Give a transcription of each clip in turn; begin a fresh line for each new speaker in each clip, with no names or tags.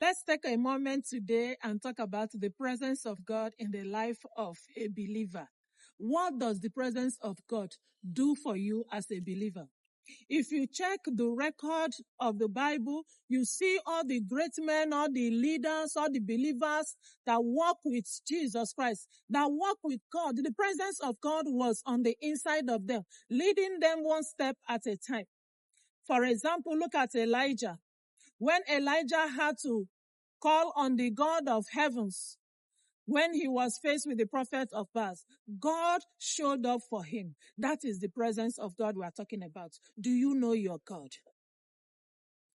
Let's take a moment today and talk about the presence of God in the life of a believer. What does the presence of God do for you as a believer? If you check the record of the Bible, you see all the great men, all the leaders, all the believers that walk with Jesus Christ, that walk with God. The presence of God was on the inside of them, leading them one step at a time. For example, look at Elijah. When Elijah had to call on the God of heavens, when he was faced with the prophet of Baal, God showed up for him. That is the presence of God we are talking about. Do you know your God?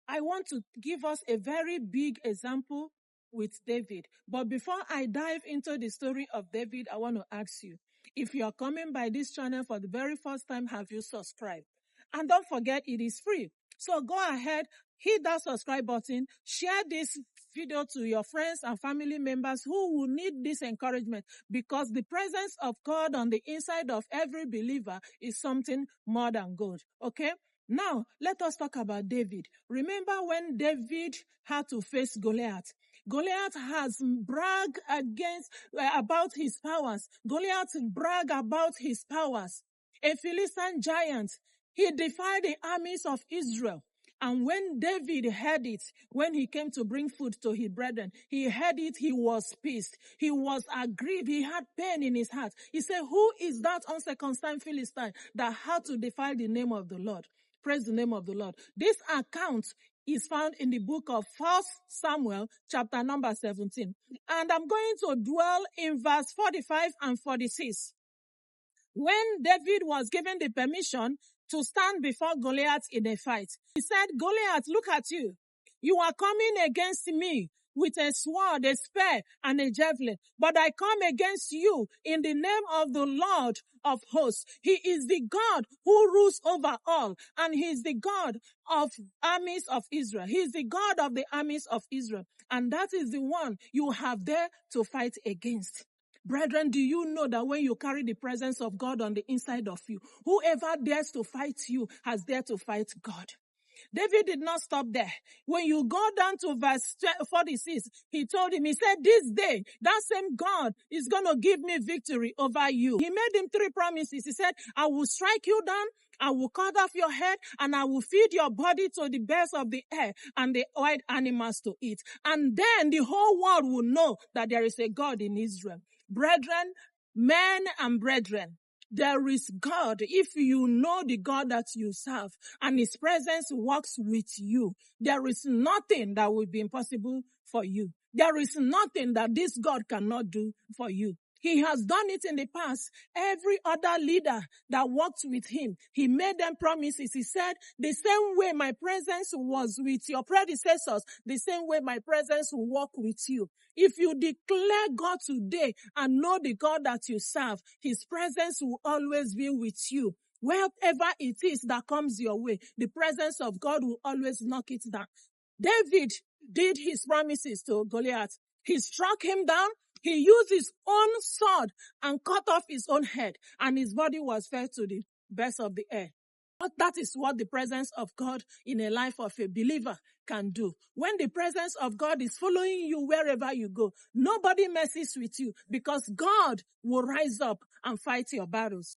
I want to give us a very big example with David. But before I dive into the story of David, I want to ask you, if you are coming by this channel for the very first time, have you subscribed? And don't forget, it is free. So go ahead, hit that subscribe button, share this video to your friends and family members who will need this encouragement, because the presence of God on the inside of every believer is something more than good. Okay? Now, let us talk about David. Remember when David had to face Goliath? Goliath has bragged about his powers. Goliath bragged about his powers. A Philistine giant. He defied the armies of Israel. And when David heard it, when he came to bring food to his brethren, he heard it, he was pissed. He was aggrieved. He had pain in his heart. He said, who is that uncircumcised Philistine that had to defy the name of the Lord? Praise the name of the Lord. This account is found in the book of 1 Samuel, chapter number 17. And I'm going to dwell in verse 45 and 46. When David was given the permission to stand before Goliath in a fight, he said, Goliath, look at you. You are coming against me with a sword, a spear, and a javelin. But I come against you in the name of the Lord of hosts. He is the God who rules over all, and he is the God of armies of Israel. He is the God of the armies of Israel. And that is the one you have there to fight against. Brethren, do you know that when you carry the presence of God on the inside of you, whoever dares to fight you has dared to fight God? David did not stop there. When you go down to verse 46, he told him, he said, this day, that same God is going to give me victory over you. He made him 3 promises. He said, I will strike you down, I will cut off your head, and I will feed your body to the birds of the air and the wild animals to eat. And then the whole world will know that there is a God in Israel. Brethren, men and brethren, there is God. If you know the God that you serve and his presence works with you, there is nothing that will be impossible for you. There is nothing that this God cannot do for you. He has done it in the past. Every other leader that worked with him, he made them promises. He said, the same way my presence was with your predecessors, the same way my presence will work with you. If you declare God today and know the God that you serve, his presence will always be with you. Wherever it is that comes your way, the presence of God will always knock it down. David did his promises to Goliath. He struck him down. He used his own sword and cut off his own head, and his body was fed to the birds of the air. But that is what the presence of God in a life of a believer can do. When the presence of God is following you wherever you go, nobody messes with you, because God will rise up and fight your battles.